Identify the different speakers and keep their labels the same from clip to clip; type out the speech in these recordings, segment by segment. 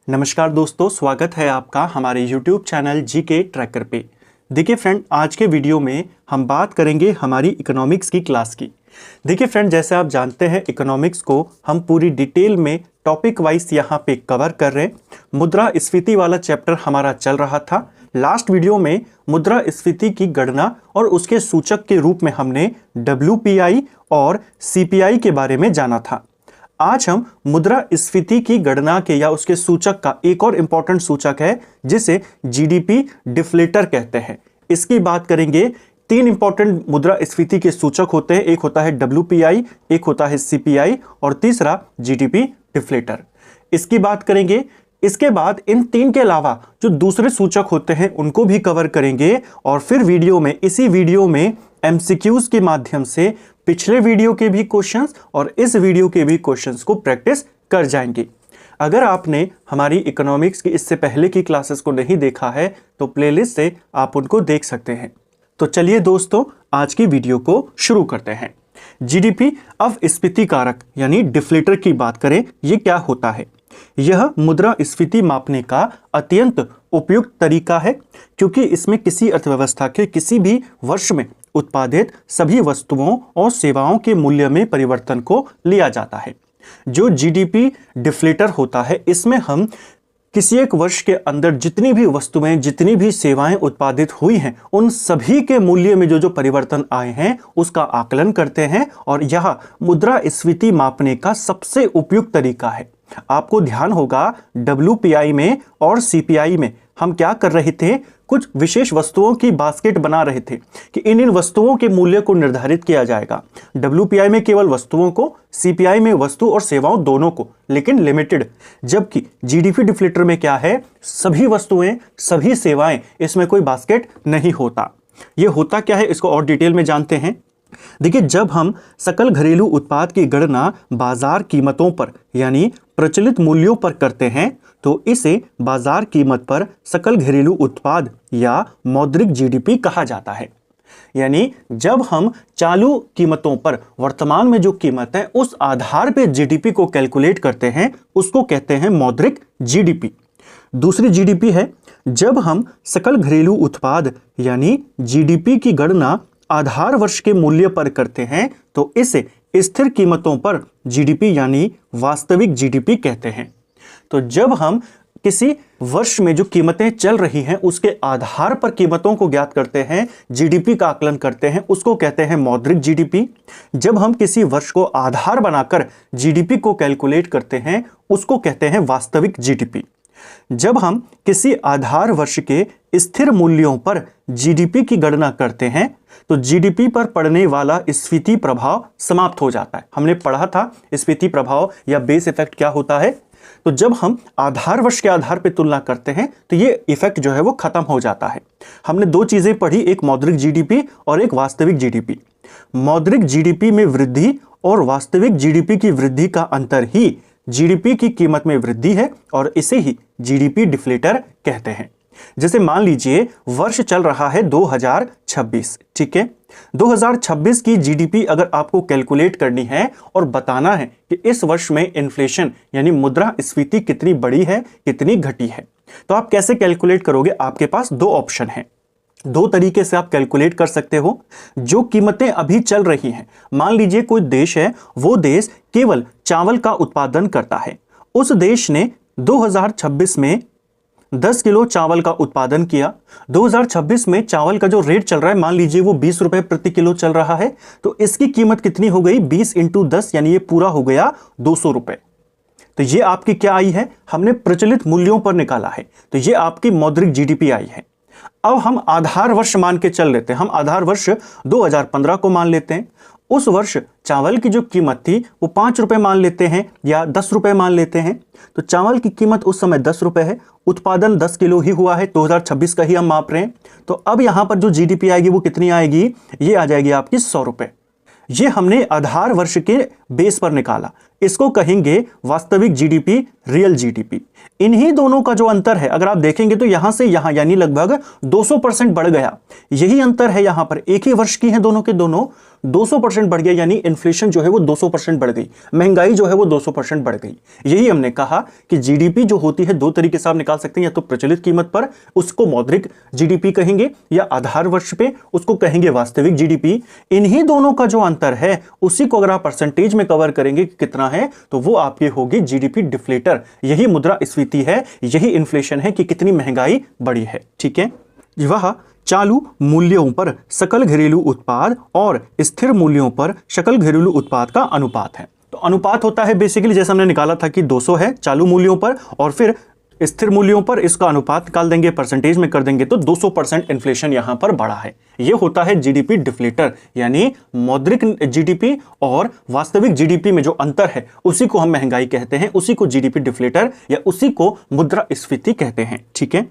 Speaker 1: नमस्कार दोस्तों, स्वागत है आपका हमारे YouTube चैनल जीके ट्रैकर पे। देखिए फ्रेंड, आज के वीडियो में हम बात करेंगे हमारी इकोनॉमिक्स की क्लास की। देखिए फ्रेंड, जैसे आप जानते हैं इकोनॉमिक्स को हम पूरी डिटेल में टॉपिक वाइज यहाँ पे कवर कर रहे हैं। मुद्रास्फीति वाला चैप्टर हमारा चल रहा था। लास्ट वीडियो में मुद्रास्फीति की गणना और उसके सूचक के रूप में हमने WPI और CPI के बारे में जाना था। आज हम मुद्रास्फीति की गणना के या उसके सूचक का एक और इंपॉर्टेंट सूचक है जिसे GDP डिफ्लेटर कहते हैं, इसकी बात करेंगे। तीन इंपॉर्टेंट मुद्रास्फीति के सूचक होते हैं, एक होता है WPI, एक होता है CPI और तीसरा GDP डिफ्लेटर, इसकी बात करेंगे। इसके बाद इन तीन के अलावा जो दूसरे सूचक होते हैं उनको भी कवर करेंगे और फिर इसी वीडियो में MCQs के माध्यम से पिछले वीडियो के भी क्वेश्चंस और इस वीडियो के भी क्वेश्चंस को प्रैक्टिस कर जाएंगे। अगर आपने हमारी इकोनॉमिक्स की इससे पहले की क्लासेस को नहीं देखा है तो प्लेलिस्ट से आप उनको देख सकते हैं। तो चलिए दोस्तों, आज की वीडियो को शुरू करते हैं। GDP अपस्फीति कारक यानी डिफ्लेटर की बात करें, ये क्या होता है? यह मुद्रास्फीति मापने का अत्यंत उपयुक्त तरीका है क्योंकि इसमें किसी अर्थव्यवस्था के किसी भी वर्ष में उत्पादित सभी वस्तुओं और सेवाओं के मूल्य में परिवर्तन को लिया जाता है। जो GDP डिफ्लेटर होता है, इसमें हम किसी एक वर्ष के अंदर जितनी भी वस्तुएं, जितनी भी सेवाएं उत्पादित हुई हैं, उन सभी के मूल्य में जो परिवर्तन आए हैं उसका आकलन करते हैं और यह मुद्रास्फीति मापने का सबसे उपयुक्त तरीका है। आपको ध्यान होगा WPI में और CPI में हम क्या कर रहे थे, कुछ विशेष वस्तुओं की बास्केट बना रहे थे कि इन वस्तुओं के मूल्य को निर्धारित किया जाएगा। WPI में केवल वस्तुओं को, CPI में वस्तु और सेवाओं दोनों को, लेकिन लिमिटेड। जबकि GDP डिफ्लेटर में क्या है, सभी वस्तुएं, सभी सेवाएं, इसमें कोई बास्केट नहीं होता। ये होता क्या है, इसको और डिटेल में जानते हैं। देखिए, जब हम सकल घरेलू उत्पाद की गणना बाजार कीमतों पर यानी प्रचलित मूल्यों पर करते हैं तो इसे बाजार कीमत पर सकल घरेलू उत्पाद या मौद्रिक GDP कहा जाता है। यानी जब हम चालू कीमतों पर वर्तमान में जो कीमत है उस आधार पे GDP को कैलकुलेट करते हैं, उसको कहते हैं मौद्रिक GDP। दूसरी GDP है जब हम सकल घरेलू उत्पाद यानी GDP की गणना आधार वर्ष के मूल्य पर करते हैं तो इसे स्थिर कीमतों पर GDP यानी वास्तविक GDP कहते हैं। तो जब हम किसी वर्ष में जो कीमतें चल रही हैं उसके आधार पर कीमतों को ज्ञात करते हैं, GDP का आकलन करते हैं, उसको कहते हैं मौद्रिक GDP। जब हम किसी वर्ष को आधार बनाकर GDP को कैलकुलेट करते हैं उसको कहते हैं वास्तविक GDP। जब हम किसी आधार वर्ष के स्थिर मूल्यों पर GDP की गणना करते हैं तो GDP पर पड़ने वाला स्फीति प्रभाव समाप्त हो जाता है। हमने पढ़ा था स्फीति प्रभाव या बेस इफेक्ट क्या होता है। तो जब हम आधार वर्ष के आधार पर तुलना करते हैं तो ये इफेक्ट जो है वो खत्म हो जाता है। हमने दो चीजें पढ़ी, एक मौद्रिक GDP और एक वास्तविक GDP। मौद्रिक GDP में वृद्धि और वास्तविक GDP की वृद्धि का अंतर ही GDP की कीमत में वृद्धि है और इसे ही GDP डिफ्लेटर कहते हैं। जैसे मान लीजिए वर्ष चल रहा है 2026, ठीक है। 2026 की GDP अगर आपको कैलकुलेट करनी है और बताना है कि इस वर्ष में इन्फ्लेशन यानी मुद्रास्फीति कितनी बड़ी है, कितनी घटी है, तो आप कैसे कैलकुलेट करोगे? आपके पास दो ऑप्शन हैं, दो तरीके से आप कैलकुलेट कर सकते हो। जो कीमतें अभी चल रही हैं, मान लीजिए कोई देश है, वो देश केवल चावल का उत्पादन करता है। उस देश ने 2026 में 10 किलो चावल का उत्पादन किया। 2026 में चावल का जो रेट चल रहा है, मान लीजिए वो 20 रुपए प्रति किलो चल रहा है, तो इसकी कीमत कितनी हो गई? 20 × 10 यानी ये पूरा हो गया 200 रुपए। तो ये आपकी क्या आई है? हमने प्रचलित मूल्यों पर निकाला है, तो ये आपकी मौद्रिक GDP आई है। अब हम आधार वर्ष मान के चल लेते हैं, हम आधार वर्ष 2015 को मान लेते हैं। उस वर्ष चावल की जो कीमत थी वो 5 रुपए मान लेते हैं या 10 रुपए मान लेते हैं। तो चावल की कीमत उस समय 10 रुपए है, उत्पादन 10 किलो ही हुआ है, 2026 का ही हम माप रहे हैं। तो अब यहां पर जो GDP आएगी वो कितनी आएगी? ये आ जाएगी आपकी 100 रुपए। ये हमने आधार वर्ष के बेस पर निकाला, इसको कहेंगे वास्तविक GDP रियल जीडीपी। इन्हीं दोनों का जो अंतर है अगर आप देखेंगे तो यहां से यहां यानी लगभग 200% बढ़ गया। यही अंतर है यहां पर, एक ही वर्ष की है दोनों के दोनों, 200% बढ़ गया, यानी इन्फ्लेशन जो है वो 200% बढ़ गई, महंगाई जो है वो 200% बढ़ गई। यही हमने कहा कि जीडीपी जो होती है दो तरीके से आप निकाल सकते हैं, या तो प्रचलित कीमत पर उसको मौद्रिक जीडीपी कहेंगे, या आधार वर्ष पे उसको कहेंगे वास्तविक जीडीपी। इन्हीं दोनों का जो अंतर है उसी को अगर आप परसेंटेज में कवर करेंगे कि कितना है, तो वो आपकी होगी जीडीपी डिफ्लेटर। यही मुद्रास्फीति है, यही इन्फ्लेशन है कि कितनी महंगाई बढ़ी है। ठीक है, वह चालू मूल्यों पर सकल घरेलू उत्पाद और स्थिर मूल्यों पर सकल घरेलू उत्पाद का अनुपात है। तो अनुपात होता है बेसिकली, जैसे हमने निकाला था कि 200 है चालू मूल्यों पर, और फिर स्थिर मूल्यों पर इसका अनुपात निकाल देंगे, परसेंटेज में कर देंगे तो 200% इन्फ्लेशन यहां पर बढ़ा है। यह होता है जीडीपी डिफ्लेटर, यानी मौद्रिक जीडीपी और वास्तविक जीडीपी में जो अंतर है उसी को हम महंगाई कहते हैं, उसी को जीडीपी डिफ्लेटर या उसी को मुद्रास्फीति कहते हैं। ठीक है,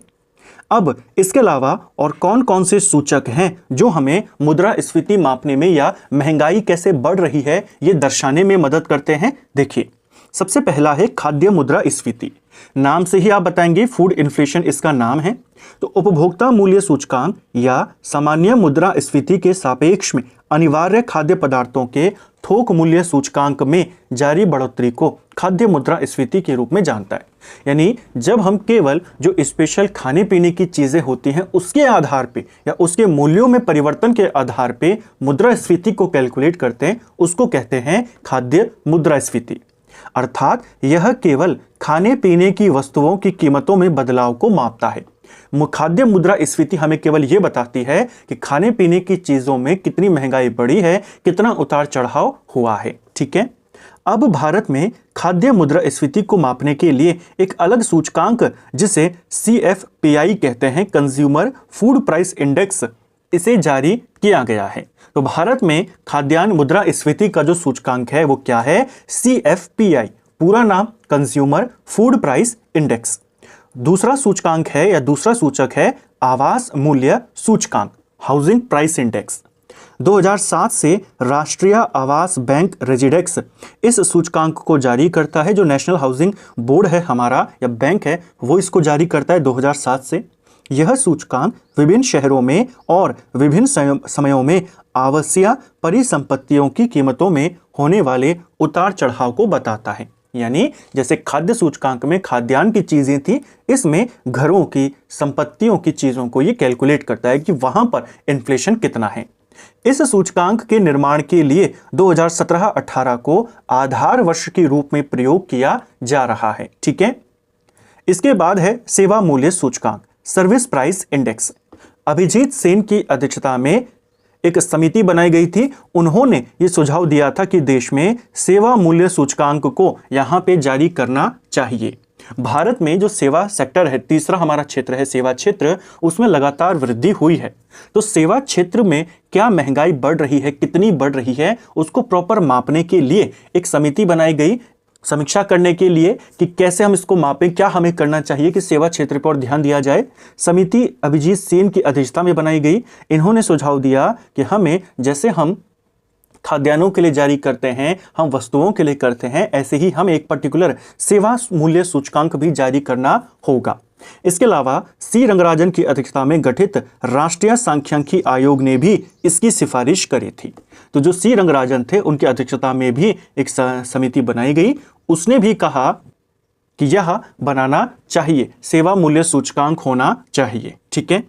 Speaker 1: अब इसके अलावा और कौन कौन से सूचक हैं जो हमें मुद्रास्फीति मापने में या महंगाई कैसे बढ़ रही है ये दर्शाने में मदद करते हैं। देखिए, सबसे पहला है खाद्य मुद्रास्फीति। नाम से ही आप बताएंगे, फूड इन्फ्लेशन इसका नाम है। तो उपभोक्ता मूल्य सूचकांक या सामान्य मुद्रास्फीति के सापेक्ष में अनिवार्य खाद्य पदार्थों के थोक मूल्य सूचकांक में जारी बढ़ोतरी को खाद्य मुद्रास्फीति के रूप में जानता है। यानी जब हम केवल जो स्पेशल खाने पीने की चीजें होती हैं उसके आधार पे या उसके मूल्यों में परिवर्तन के आधार पे मुद्रास्फीति को कैलकुलेट करते हैं, उसको कहते हैं खाद्य मुद्रास्फीति। अर्थात यह केवल खाने पीने की वस्तुओं की कीमतों में बदलाव को मापता है। खाद्य मुद्रास्फीति हमें केवल यह बताती है कि खाने पीने की चीजों में कितनी महंगाई बढ़ी है, कितना उतार चढ़ाव हुआ है। ठीक है, अब भारत में खाद्य मुद्रास्फीति को मापने के लिए एक अलग सूचकांक जिसे CFPI कहते हैं, कंज्यूमर फूड प्राइस इंडेक्स, इसे जारी किया गया है। तो भारत में खाद्यान्न मुद्रास्फीति का जो सूचकांक है वो क्या है? CFPI, पूरा नाम कंज्यूमर फूड प्राइस इंडेक्स। दूसरा सूचकांक है या दूसरा सूचक है आवास मूल्य सूचकांक, हाउसिंग प्राइस इंडेक्स। 2007 से राष्ट्रीय आवास बैंक रेजिडेक्स इस सूचकांक को जारी करता है। जो नेशनल हाउसिंग बोर्ड है हमारा या बैंक है वो इसको जारी करता है 2007 से। यह सूचकांक विभिन्न शहरों में और विभिन्न समयों में आवासीय परिसंपत्तियों की कीमतों में होने वाले उतार चढ़ाव को बताता है। यानी जैसे खाद्य सूचकांक में खाद्यान्न की चीजें थी, इसमें घरों की, संपत्तियों की चीजों को ये कैलकुलेट करता है कि वहां पर इन्फ्लेशन कितना है। इस सूचकांक के निर्माण के लिए 2017-18 को आधार वर्ष के रूप में प्रयोग किया जा रहा है। ठीक है, इसके बाद है सेवा मूल्य सूचकांक, service price index. Abhijit Sen की अध्यक्षता में एक समिति बनाई गई थी। उन्होंने ये सुझाव दिया था कि देश में सेवा मूल्य सूचकांक को यहाँ पे जारी करना चाहिए। भारत में जो सेवा सेक्टर है, तीसरा हमारा क्षेत्र है सेवा क्षेत्र, उसमें लगातार वृद्धि हुई है। तो सेवा क्षेत्र में क्या महंगाई बढ़ रही है, कितनी बढ़ रही है, उसको प्रॉपर मापने के लिए एक समिति बनाई गई, समीक्षा करने के लिए कि कैसे हम इसको मापें, क्या हमें करना चाहिए कि सेवा क्षेत्र पर ध्यान दिया जाए। समिति अभिजीत सेन की अध्यक्षता में बनाई गई। इन्होंने सुझाव दिया कि हमें, जैसे हम खाद्यान्नों के लिए जारी करते हैं, हम वस्तुओं के लिए करते हैं, ऐसे ही हम एक पर्टिकुलर सेवा मूल्य सूचकांक भी जारी करना होगा। इसके अलावा सी रंगराजन की अध्यक्षता में गठित राष्ट्रीय सांख्यिकी आयोग ने भी इसकी सिफारिश करी थी। तो जो सी रंगराजन थे उनकी अध्यक्षता में भी एक समिति बनाई गई, उसने भी कहा कि यह बनाना चाहिए, सेवा मूल्य सूचकांक होना चाहिए। ठीक है,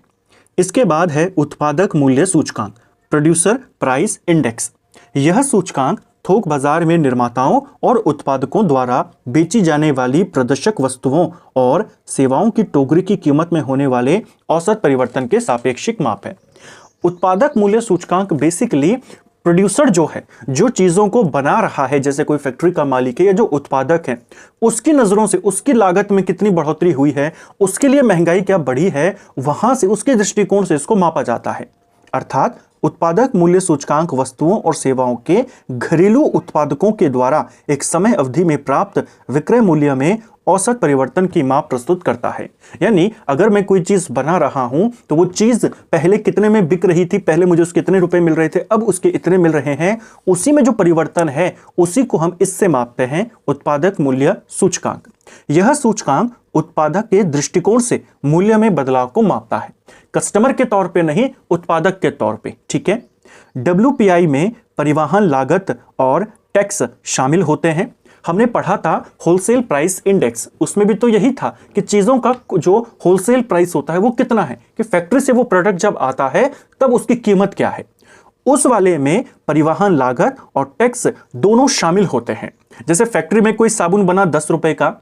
Speaker 1: इसके बाद है उत्पादक मूल्य सूचकांक, प्रोड्यूसर प्राइस इंडेक्स। यह सूचकांक थोक बाजार में निर्माताओं और उत्पादकों द्वारा बेची जाने वाली प्रदर्शक वस्तुओं और सेवाओं की टोकरी की कीमत में होने वाले औसत परिवर्तन के सापेक्षिक माप है। उत्पादक मूल्य सूचकांक बेसिकली प्रोड्यूसर जो है, जो चीज़ों को बना रहा है, जैसे कोई फैक्ट्री का मालिक है या जो उत्पादक है, उसकी नज़रों से उसकी लागत में कितनी बढ़ोतरी हुई है, उसके लिए महंगाई क्या बढ़ी है, वहाँ से उसके दृष्टिकोण से इसको मापा जाता है। अर्थात उत्पादक मूल्य सूचकांक वस्तुओं और सेवाओं के घरेलू उत्पादकों के द्वारा एक समय अवधि में प्राप्त विक्रय मूल्य में औसत परिवर्तन की माप प्रस्तुत करता है। यानी अगर मैं कोई चीज बना रहा हूं तो वो चीज पहले कितने में बिक रही थी, पहले मुझे उसके इतने रुपए मिल रहे थे, अब उसके इतने मिल रहे हैं, उसी में जो परिवर्तन है उसी को हम इससे मापते हैं उत्पादक मूल्य सूचकांक। यह सूचकांक उत्पादक के दृष्टिकोण से मूल्य में बदलाव को मापता है, कस्टमर के तौर पे नहीं, उत्पादक के तौर पे। ठीक है। WPI में परिवहन लागत और टैक्स शामिल होते हैं। हमने पढ़ा था होलसेल प्राइस इंडेक्स, उसमें भी तो यही था कि चीजों का जो होलसेल प्राइस होता है वो कितना है, कि फैक्ट्री से वो प्रोडक्ट जब आता है तब उसकी कीमत क्या है। उस वाले में परिवहन लागत और टैक्स दोनों शामिल होते हैं। जैसे फैक्ट्री में कोई साबुन बना 10 रुपए का,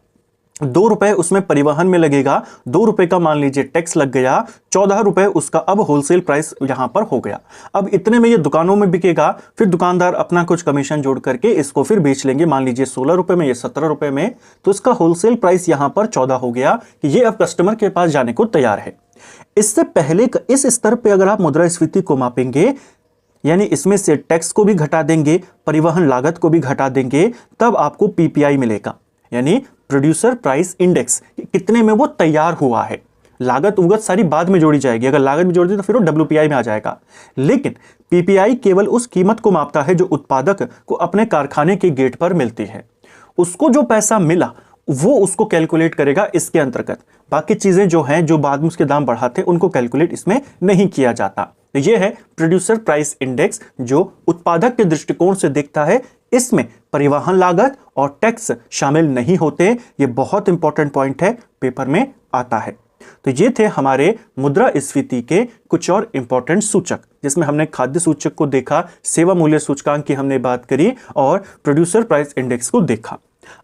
Speaker 1: 2 रुपए उसमें परिवहन में लगेगा, 2 रुपए का मान लीजिए टैक्स लग गया, 14 रुपए उसका अब होलसेल प्राइस यहां पर हो गया। अब इतने में ये दुकानों में बिकेगा, फिर दुकानदार अपना कुछ कमीशन जोड़ करके इसको फिर बेच लेंगे, मान लीजिए 16 रुपए में, ये 17 रुपए में, तो इसका होलसेल प्राइस यहां पर 14 हो गया कि ये अब कस्टमर के पास जाने को तैयार है। इससे पहले इस स्तर पर अगर आप मुद्रास्फीति को मापेंगे, यानी इसमें से टैक्स को भी घटा देंगे, परिवहन लागत को भी घटा देंगे, तब आपको PPI मिलेगा, यानी प्रोड्यूसर प्राइस इंडेक्स, कितने में वो तैयार हुआ है। लागत उगत सारी बाद में जोड़ी जाएगी, अगर लागत भी जोड़ दी तो फिर वो WPI में आ जाएगा। लेकिन PPI केवल उस कीमत को मापता है जो उत्पादक को अपने कारखाने के गेट पर मिलती है। उसको जो पैसा मिला वो उसको कैलकुलेट करेगा इसके अंतर्गत। बाकी चीजें जो हैं, जो बाद में उसके दाम बढ़ाते हैं, उनको कैलकुलेट इसमें नहीं किया जाता। तो ये है प्रोड्यूसर प्राइस इंडेक्स, जो उत्पादक के दृष्टिकोण से देखता है। इसमें परिवहन लागत और टैक्स शामिल नहीं होते। ये बहुत इंपॉर्टेंट पॉइंट है, पेपर में आता है। तो ये थे हमारे मुद्रास्फीति के कुछ और इंपॉर्टेंट सूचक, जिसमें हमने खाद्य सूचक को देखा, सेवा मूल्य सूचकांक की हमने बात करी और प्रोड्यूसर प्राइस इंडेक्स को देखा।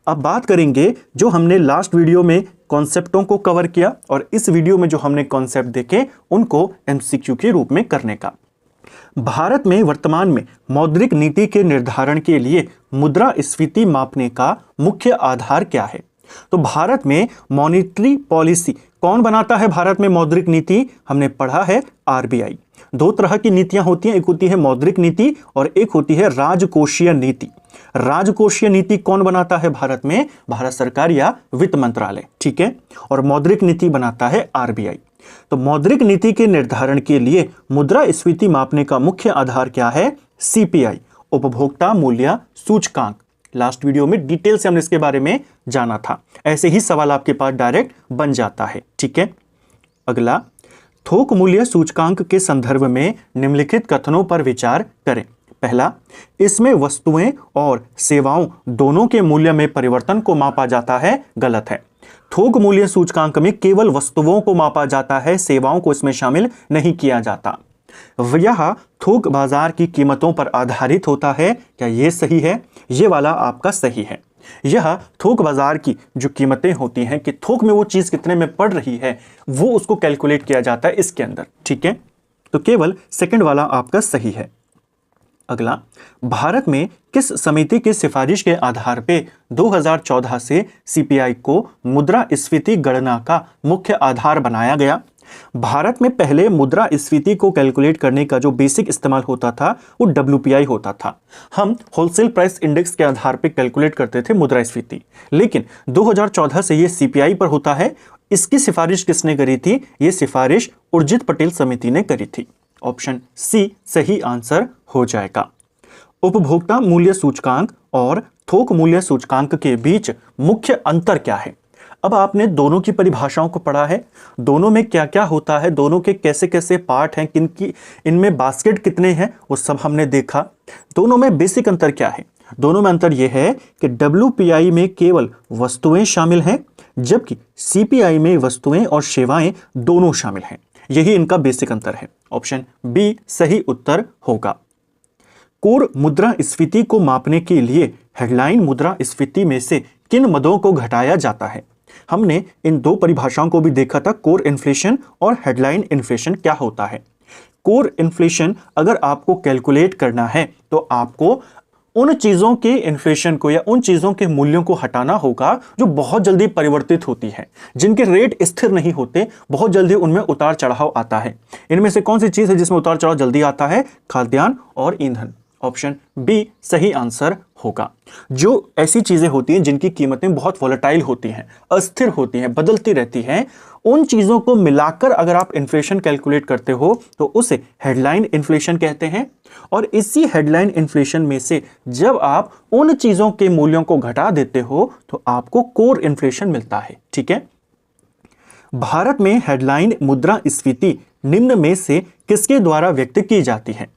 Speaker 1: अब बात करेंगे जो हमने लास्ट वीडियो में कॉन्सेप्टों को कवर किया और इस वीडियो में जो हमने कॉन्सेप्ट देखे उनको MCQ के रूप में करने का। भारत में वर्तमान में मौद्रिक नीति के निर्धारण के लिए मुद्रास्फीति मापने का मुख्य आधार क्या है? तो भारत में मॉनेटरी पॉलिसी कौन बनाता है? भारत में मौद्रिक नीति हमने पढ़ा है RBI। 2 तरह की नीतियां होती हैं, एक होती है मौद्रिक नीति और एक होती है राजकोषीय नीति। राजकोषीय नीति कौन बनाता है भारत में? भारत सरकार या वित्त मंत्रालय। ठीक है। और मौद्रिक नीति बनाता है RBI। तो मौद्रिक नीति के निर्धारण के लिए मुद्रास्फीति मापने का मुख्य आधार क्या है? CPI, उपभोक्ता मूल्य सूचकांक। लास्ट वीडियो में डिटेल से हमने इसके बारे में जाना था। ऐसे ही सवाल आपके पास डायरेक्ट बन जाता है। ठीक है। अगला, थोक मूल्य सूचकांक के संदर्भ में निम्नलिखित कथनों पर विचार करें। पहला, इसमें वस्तुएं और सेवाओं दोनों के मूल्य में परिवर्तन को मापा जाता है, गलत है। थोक मूल्य सूचकांक में केवल वस्तुओं को मापा जाता है, सेवाओं को इसमें शामिल नहीं किया जाता। यह थोक बाजार की कीमतों पर आधारित होता है। क्या यह सही है? यह वाला आपका सही है। यह थोक बाजार की जो कीमतें होती हैं कि थोक में वो चीज कितने में पड़ रही है, वो उसको कैलकुलेट किया जाता है इसके अंदर। ठीक है। तो केवल सेकंड वाला आपका सही है। अगला, भारत में किस समिति की सिफारिश के आधार पे 2014 से CPI को मुद्रास्फीति गणना का मुख्य आधार बनाया गया? भारत में पहले मुद्रास्फीति को कैलकुलेट करने का जो बेसिक इस्तेमाल होता था वो WPI होता था। हम होलसेल प्राइस इंडेक्स के आधार पे कैलकुलेट करते थे मुद्रास्फीति, लेकिन 2014 से ये CPI पर होता है। इसकी सिफारिश किसने करी थी? ये सिफारिश उर्जित पटेल समिति ने करी थी। ऑप्शन C सही आंसर हो जाएगा। उपभोक्ता मूल्य सूचकांक और थोक मूल्य सूचकांक के बीच मुख्य अंतर क्या है? अब आपने दोनों की परिभाषाओं को पढ़ा है, दोनों में क्या क्या होता है, दोनों के कैसे कैसे पार्ट हैं, किनकी इनमें बास्केट कितने हैं, वो सब हमने देखा। दोनों में बेसिक अंतर क्या है? दोनों में अंतर यह है कि WPI में केवल वस्तुएं शामिल हैं, जबकि CPI में वस्तुएं और सेवाएं दोनों शामिल हैं। यही इनका बेसिक अंतर है। ऑप्शन B सही उत्तर होगा। कोर मुद्रास्फीति को मापने के लिए हेडलाइन मुद्रास्फीति में से किन मदों को घटाया जाता है? हमने इन 2 परिभाषाओं को भी देखा था, कोर इन्फ्लेशन और हेडलाइन इन्फ्लेशन क्या होता है। कोर इन्फ्लेशन अगर आपको कैलकुलेट करना है तो आपको उन चीजों के इन्फ्लेशन को या उन चीजों के मूल्यों को हटाना होगा जो बहुत जल्दी परिवर्तित होती है, जिनके रेट स्थिर नहीं होते, बहुत जल्दी उनमें उतार चढ़ाव आता है। इनमें से कौन सी चीज है जिसमें उतार चढ़ाव जल्दी आता है? खाद्यान्न और ईंधन। ऑप्शन B सही आंसर होगा। जो ऐसी चीजें होती हैं जिनकी कीमतें बहुत वोलेटाइल होती हैं, अस्थिर होती हैं, बदलती रहती हैं, उन चीजों को मिलाकर अगर आप इन्फ्लेशन कैलकुलेट करते हो तो उसे हेडलाइन इन्फ्लेशन कहते हैं। और इसी हेडलाइन इन्फ्लेशन में से जब आप उन चीजों के मूल्यों को घटा देते हो तो आपको कोर इन्फ्लेशन मिलता है। ठीक है, भारत में हेडलाइन मुद्रास्फीति निम्न में से किसके द्वारा व्यक्त की जाती है?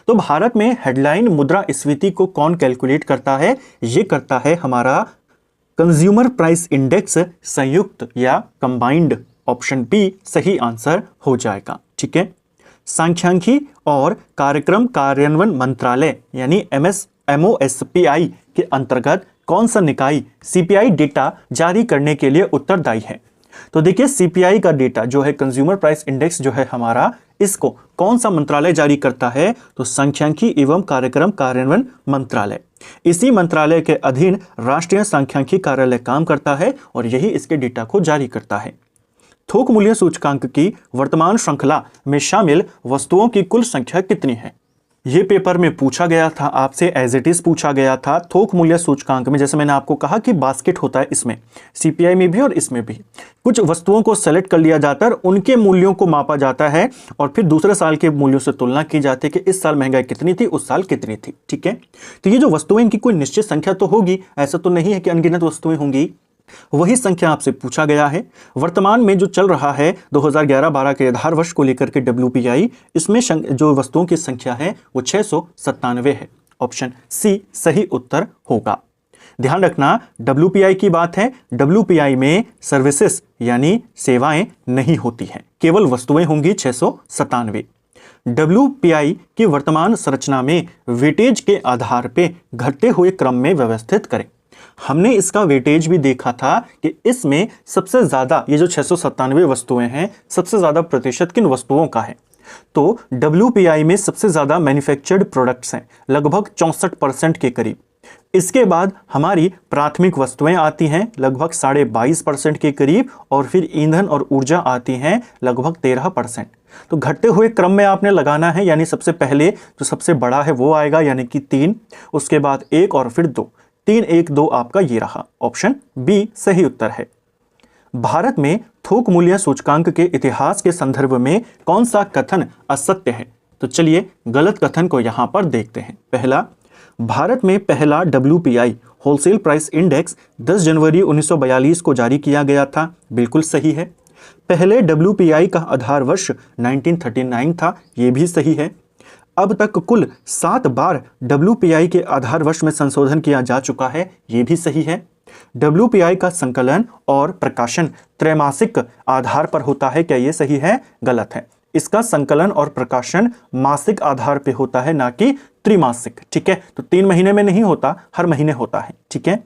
Speaker 1: तो भारत में हेडलाइन मुद्रास्फीति को कौन कैलकुलेट करता है? ये करता है हमारा कंज्यूमर प्राइस इंडेक्स संयुक्त या कंबाइंड। ऑप्शन बी सही आंसर हो जाएगा। ठीक है, सांख्यिकी और कार्यक्रम कार्यान्वयन मंत्रालय यानी MOSPI के अंतर्गत कौन सा निकाय CPI डेटा जारी करने के लिए उत्तरदायी है? तो देखिए, CPI का डेटा जो है, कंज्यूमर प्राइस इंडेक्स जो है हमारा, इसको कौन सा मंत्रालय जारी करता है? तो सांख्यिकी एवं कार्यक्रम कार्यान्वयन मंत्रालय। इसी मंत्रालय के अधीन राष्ट्रीय सांख्यिकी कार्यालय काम करता है और यही इसके डेटा को जारी करता है। थोक मूल्य सूचकांक की वर्तमान श्रृंखला में शामिल वस्तुओं की कुल संख्या कितनी है? ये पेपर में पूछा गया था आपसे, एज इट इज पूछा गया था। थोक मूल्य सूचकांक में जैसे मैंने आपको कहा कि बास्केट होता है, इसमें CPI में भी और इसमें भी कुछ वस्तुओं को सेलेक्ट कर लिया जाता है, उनके मूल्यों को मापा जाता है और फिर दूसरे साल के मूल्यों से तुलना की जाती है कि इस साल महंगाई कितनी थी, उस साल कितनी थी। ठीक है, तो ये जो वस्तुएं, इनकी कोई निश्चित संख्या तो होगी, ऐसा तो नहीं है कि अनगिनत वस्तुएं होंगी। वही संख्या आपसे पूछा गया है। वर्तमान में जो चल रहा है 2011-12 के आधार वर्ष को लेकर के WPI, इसमें जो वस्तुओं की संख्या है वो 697 है। ऑप्शन सी सही उत्तर होगा। ध्यान रखना, WPI की बात है, WPI में सर्विसेज यानी सेवाएं नहीं होती हैं, केवल वस्तुएं होंगी 697। WPI की वर्तमान संरचना में वेटेज के आधार पर घटते हुए क्रम में व्यवस्थित करें। हमने इसका वेटेज भी देखा था कि इसमें सबसे ज्यादा, ये जो 697 वस्तुएं हैं, सबसे ज्यादा प्रतिशत किन वस्तुओं का है? तो WPI में सबसे ज्यादा मैन्युफैक्चर्ड प्रोडक्ट्स हैं, लगभग 64% के करीब। इसके बाद हमारी प्राथमिक वस्तुएं आती हैं लगभग 22.5% के करीब, और फिर ईंधन और ऊर्जा आती हैं लगभग 13%। तो घटते हुए क्रम में आपने लगाना है, यानी सबसे पहले जो सबसे बड़ा है वो आएगा, यानी कि 3, उसके बाद 1 और फिर 2। 3, 1, 2 आपका ये रहा। ऑप्शन बी सही उत्तर है। भारत में थोक मूल्य सूचकांक के इतिहास के संदर्भ में कौन सा कथन असत्य है? तो चलिए गलत कथन को यहां पर देखते हैं। पहला, भारत में पहला WPI होलसेल प्राइस इंडेक्स 10 जनवरी 1942 को जारी किया गया था। बिल्कुल सही है। पहले WPI का आधार वर्ष 1939 था। यह भी सही है। अब तक कुल 7 बार WPI के आधार वर्ष में संशोधन किया जा चुका है। यह भी सही है। WPI का संकलन और प्रकाशन त्रैमासिक आधार पर होता है। क्या यह सही है? गलत है। इसका संकलन और प्रकाशन मासिक आधार पे होता है, ना कि त्रिमासिक। ठीक है, तो 3 महीने में नहीं होता, हर महीने होता है। ठीक है,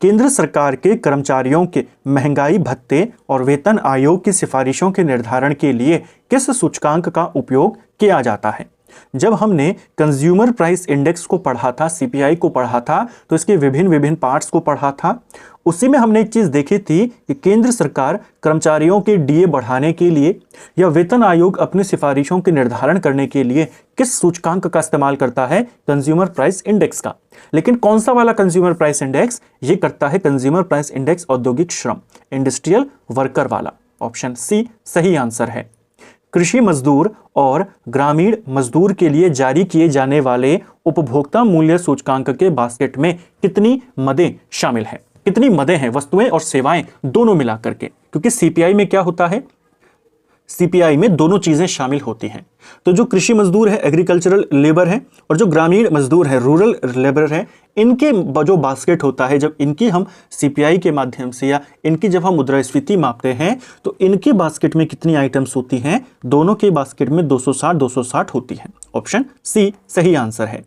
Speaker 1: केंद्र सरकार के कर्मचारियों के महंगाई भत्ते और वेतन आयोग की सिफारिशों के निर्धारण के लिए किस सूचकांक का उपयोग किया जाता है? जब हमने कंज्यूमर प्राइस इंडेक्स को पढ़ा था, CPI को पढ़ा था, तो इसके विभिन्न पार्ट्स को पढ़ा था। उसी में हमने एक चीज देखी थी कि केंद्र सरकार कर्मचारियों के DA बढ़ाने के लिए या वेतन आयोग अपनी सिफारिशों के निर्धारण करने के लिए किस सूचकांक का इस्तेमाल करता है? कंज्यूमर प्राइस इंडेक्स का। लेकिन कौन सा वाला कंज्यूमर प्राइस इंडेक्स? ये करता है कंज्यूमर प्राइस इंडेक्स औद्योगिक श्रम, इंडस्ट्रियल वर्कर वाला। ऑप्शन सी सही आंसर है। कृषि मजदूर और ग्रामीण मजदूर के लिए जारी किए जाने वाले उपभोक्ता मूल्य सूचकांक के बास्केट में कितनी मदें शामिल हैं? कितनी मदें हैं, वस्तुएं और सेवाएं दोनों मिलाकर के? क्योंकि CPI में क्या होता है, CPI में दोनों चीजें शामिल होती हैं। तो जो कृषि मजदूर है, एग्रीकल्चरल लेबर है, और जो ग्रामीण मजदूर है, रूरल लेबर है, इनके जो बास्केट होता है, जब इनकी हम CPI के माध्यम से या इनकी जब हम मुद्रास्फीति मापते हैं तो इनके बास्केट में कितनी आइटम्स होती हैं? दोनों के बास्केट में 260 होती हैं। ऑप्शन सी सही आंसर है।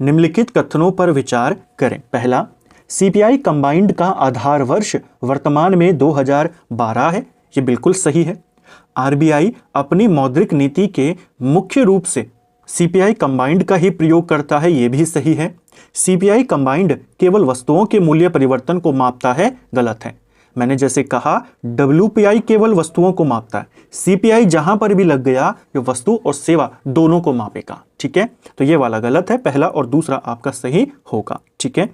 Speaker 1: निम्नलिखित कथनों पर विचार करें। पहला, CPI कंबाइंड का आधार वर्ष वर्तमान में 2012 है। ये बिल्कुल सही है। RBI अपनी मौद्रिक नीति के मुख्य रूप से CPI कंबाइंड का ही प्रयोग करता है। यह भी सही है। CPI कंबाइंड केवल वस्तुओं के मूल्य परिवर्तन को मापता है। गलत है। मैंने जैसे कहा WPI केवल वस्तुओं को मापता है, CPI जहां पर भी लग गया ये वस्तु और सेवा दोनों को मापेगा। ठीक है, तो ये वाला गलत है, पहला और दूसरा आपका सही होगा। ठीक है,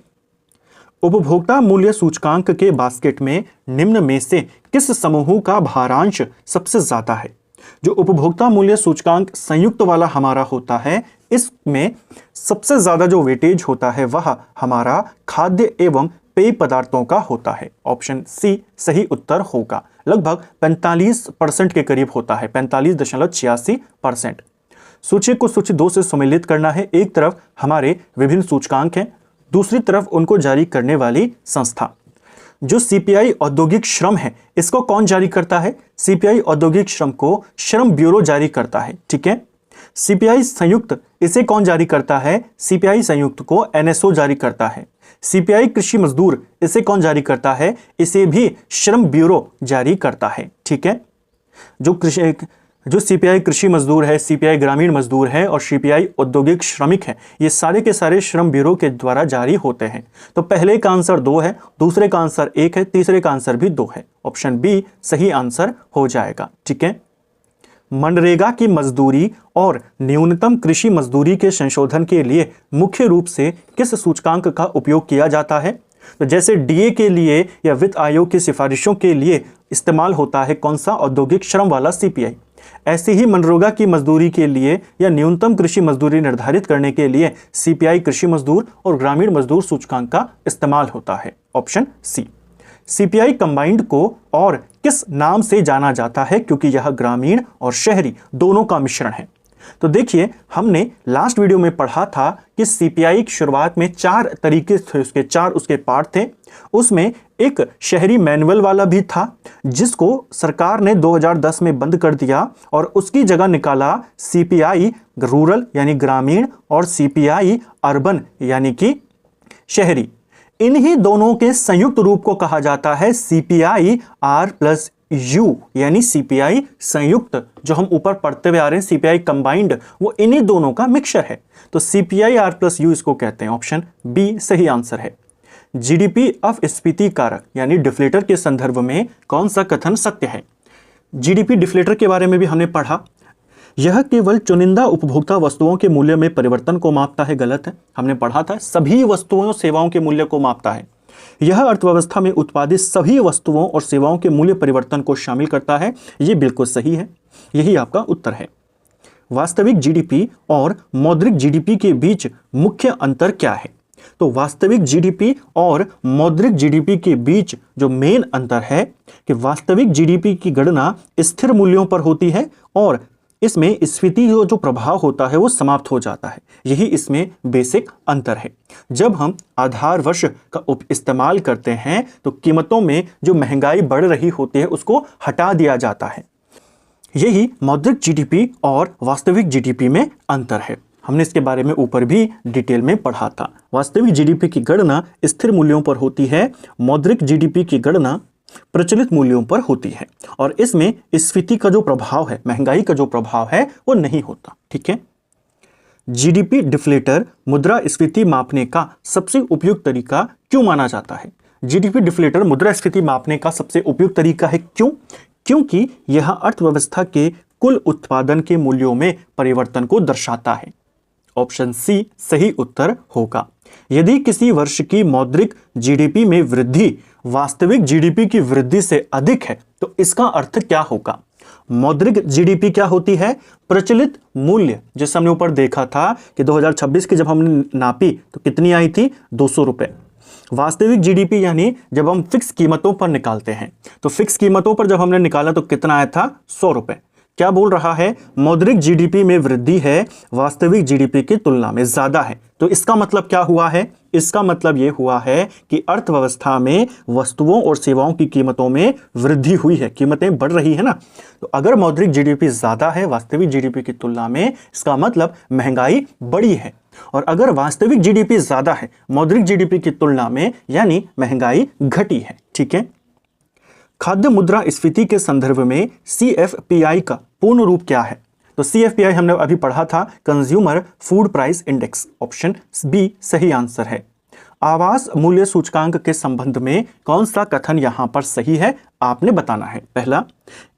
Speaker 1: उपभोक्ता मूल्य सूचकांक के बास्केट में निम्न में से किस समूह का भारांश सबसे ज्यादा है? जो उपभोक्ता मूल्य सूचकांक संयुक्त वाला हमारा होता है, इसमें सबसे ज्यादा जो वेटेज होता है वह हमारा खाद्य एवं पेय पदार्थों का होता है। ऑप्शन सी सही उत्तर होगा। लगभग 45% के करीब होता है, 45.86%। सूची को सूची 2 से सम्मिलित करना है। एक तरफ हमारे विभिन्न सूचकांक हैं, दूसरी तरफ उनको जारी करने वाली संस्था। जो CPI औद्योगिक श्रम है, इसको कौन जारी करता है? CPI औद्योगिक श्रम को श्रम ब्यूरो जारी करता है। ठीक है, CPI संयुक्त, इसे कौन जारी करता है? CPI संयुक्त को NSO जारी करता है। CPI कृषि मजदूर, इसे कौन जारी करता है? इसे भी श्रम ब्यूरो जारी करता है। ठीक है, जो CPI कृषि मजदूर है, CPI ग्रामीण मजदूर है और CPI औद्योगिक श्रमिक है, ये सारे के सारे श्रम ब्यूरो के द्वारा जारी होते हैं। तो पहले का आंसर 2 है, दूसरे का आंसर 1 है, तीसरे का आंसर भी 2 है। ऑप्शन बी सही आंसर हो जाएगा। ठीक है, मनरेगा की मजदूरी और न्यूनतम कृषि मजदूरी के संशोधन के लिए मुख्य रूप से किस सूचकांक का उपयोग किया जाता है? तो जैसे DA के लिए या वित्त आयोग की सिफारिशों के लिए इस्तेमाल होता है कौन सा? औद्योगिक श्रम वाला CPI। ऐसे ही मनरेगा की मजदूरी के लिए या न्यूनतम कृषि मजदूरी निर्धारित करने के लिए CPI कृषि मजदूर और ग्रामीण मजदूर सूचकांक का इस्तेमाल होता है। Option C. CPI कंबाइंड को और किस नाम से जाना जाता है? क्योंकि यह ग्रामीण और शहरी दोनों का मिश्रण है। तो देखिए, हमने लास्ट वीडियो में पढ़ा था कि CPI की शुरुआत में 4 तरीके थे, उसके 4 उसके पार्ट थे। उसमें एक शहरी मैनुअल वाला भी था, जिसको सरकार ने 2010 में बंद कर दिया और उसकी जगह निकाला CPI रूरल यानी ग्रामीण और CPI अर्बन यानी कि शहरी। इन्हीं दोनों के संयुक्त रूप को कहा जाता है CPI R+U यानी CPI संयुक्त। जो हम ऊपर पढ़ते हुए आ रहे हैं CPI कंबाइंड, वो इन्हीं दोनों का मिक्सचर है। तो CPI R+U इसको कहते हैं। ऑप्शन बी सही आंसर है। GDP अपस्फीति कारक यानी डिफ्लेटर के संदर्भ में कौन सा कथन सत्य है? GDP डिफ्लेटर के बारे में भी हमने पढ़ा। यह केवल चुनिंदा उपभोक्ता वस्तुओं के मूल्य में परिवर्तन को मापता है। गलत है, हमने पढ़ा था सभी वस्तुओं और सेवाओं के मूल्य को मापता है। यह अर्थव्यवस्था में उत्पादित सभी वस्तुओं और सेवाओं के मूल्य परिवर्तन को शामिल करता है। यह बिल्कुल सही है, यही आपका उत्तर है। वास्तविक GDP और मौद्रिक GDP के बीच मुख्य अंतर क्या है? तो वास्तविक GDP और मौद्रिक GDP के बीच जो मेन अंतर है कि वास्तविक GDP की गणना स्थिर मूल्यों पर होती है और इसमें स्फीति जो प्रभाव होता है वो समाप्त हो जाता है। यही इसमें बेसिक अंतर है। जब हम आधार वर्ष का इस्तेमाल करते हैं तो कीमतों में जो महंगाई बढ़ रही होती है उसको हटा दिया जाता है। यही मौद्रिक GDP और वास्तविक GDP में अंतर है। हमने इसके बारे में ऊपर भी डिटेल में पढ़ा था। वास्तविक GDP की गणना स्थिर मूल्यों पर होती है, मौद्रिक GDP की गणना प्रचलित मूल्यों पर होती है और इसमें स्फीति का जो प्रभाव है, महंगाई का जो प्रभाव है वो नहीं होता। ठीक है, GDP डिफ्लेटर मुद्रा स्फीति मापने का सबसे उपयुक्त तरीका क्यों माना जाता है? GDP डिफ्लेटर मुद्रा स्फीति मापने का सबसे उपयुक्त तरीका है। क्यों? क्योंकि यह अर्थव्यवस्था के कुल उत्पादन के मूल्यों में परिवर्तन को दर्शाता है। ऑप्शन सी सही उत्तर होगा। यदि किसी वर्ष की मौद्रिक GDP में वृद्धि वास्तविक GDP की वृद्धि से अधिक है तो इसका अर्थ क्या होगा? मौद्रिक GDP क्या होती है? प्रचलित मूल्य। जैसे हमने ऊपर देखा था कि 2026 की जब हमने नापी तो कितनी आई थी? 200 रुपए। वास्तविक GDP यानी जब हम फिक्स कीमतों पर निकालते हैं, तो फिक्स कीमतों पर जब हमने निकाला तो कितना आया था? 100 रुपए। क्या बोल रहा है? मौद्रिक GDP में वृद्धि है वास्तविक GDP की तुलना में ज्यादा है। तो इसका मतलब क्या हुआ है? इसका मतलब यह हुआ है कि अर्थव्यवस्था में वस्तुओं और सेवाओं की कीमतों में वृद्धि हुई है, कीमतें बढ़ रही है ना। तो अगर मौद्रिक GDP ज्यादा है वास्तविक GDP की तुलना में, इसका मतलब महंगाई बढ़ी है। और अगर वास्तविक GDP ज्यादा है मौद्रिक GDP की तुलना में, यानी महंगाई घटी है। ठीक है, खाद्य मुद्रा स्फीति के संदर्भ में CFPI का पूर्ण रूप क्या है? तो CFPI हमने अभी पढ़ा था, consumer food price index. Option B सही आंसर है। आवास मूल्य सूचकांक के संबंध में कौन सा कथन यहां पर सही है आपने बताना है। पहला,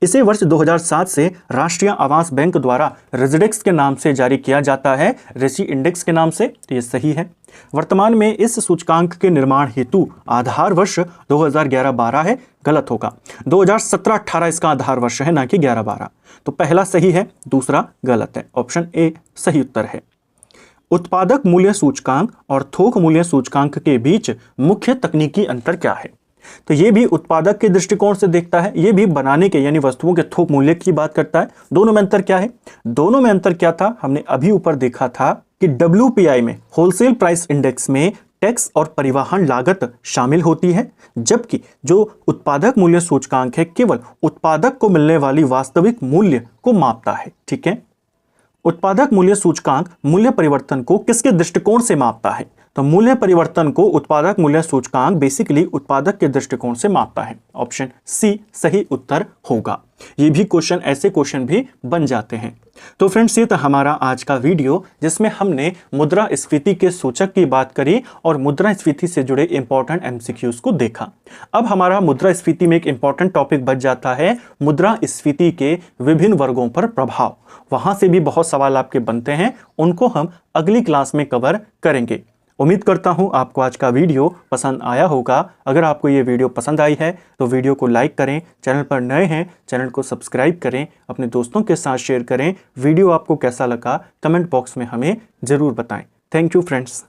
Speaker 1: इसे वर्ष 2007 से राष्ट्रीय आवास बैंक द्वारा रेजिडेक्स के नाम से जारी किया जाता है, रेसी इंडेक्स के नाम से, तो ये सही है। वर्तमान में इस सूचकांक के निर्माण हेतु आधार वर्ष 2011-12 है, गलत होगा। 2017-18 इसका आधार वर्ष है, ना कि 11-12। तो पहला सही है, दूसरा गलत है। ऑप्शन ए सही उत्तर है। उत्पादक मूल्य सूचकांक और थोक मूल्य सूचकांक के बीच मुख्य तकनीकी अंतर क्या है? तो ये भी उत्पादक के दृष्टिकोण से देखता है, ये भी बनाने के यानी वस्तुओं के थोक मूल्य की बात करता है। दोनों में अंतर क्या है? दोनों में अंतर क्या था? हमने अभी ऊपर देखा था कि WPI में होलसेल प्राइस इंडेक्स में टैक्स और परिवहन लागत शामिल होती है, जबकि जो उत्पादक मूल्य सूचकांक है केवल उत्पादक को मिलने वाली वास्तविक मूल्य को मापता है। ठीक है, उत्पादक मूल्य सूचकांक मूल्य परिवर्तन को किसके दृष्टिकोण से मापता है? तो मूल्य परिवर्तन को उत्पादक मूल्य सूचकांक बेसिकली उत्पादक के दृष्टिकोण से मापता है। ऑप्शन सी सही उत्तर होगा। ये भी क्वेश्चन, ऐसे क्वेश्चन भी बन जाते हैं। तो फ्रेंड्स, ये था हमारा आज का वीडियो जिसमें हमने मुद्रास्फीति के सूचक की बात करी और मुद्रास्फीति से जुड़े इंपॉर्टेंट MCQs को देखा। अब हमारा मुद्रास्फीति में एक इंपॉर्टेंट टॉपिक बच जाता है मुद्रास्फीति के विभिन्न वर्गों पर प्रभाव। वहां से भी बहुत सवाल आपके बनते हैं, उनको हम अगली क्लास में कवर करेंगे। उम्मीद करता हूं आपको आज का वीडियो पसंद आया होगा। अगर आपको ये वीडियो पसंद आई है तो वीडियो को लाइक करें, चैनल पर नए हैं चैनल को सब्सक्राइब करें, अपने दोस्तों के साथ शेयर करें। वीडियो आपको कैसा लगा कमेंट बॉक्स में हमें ज़रूर बताएं। Thank you friends.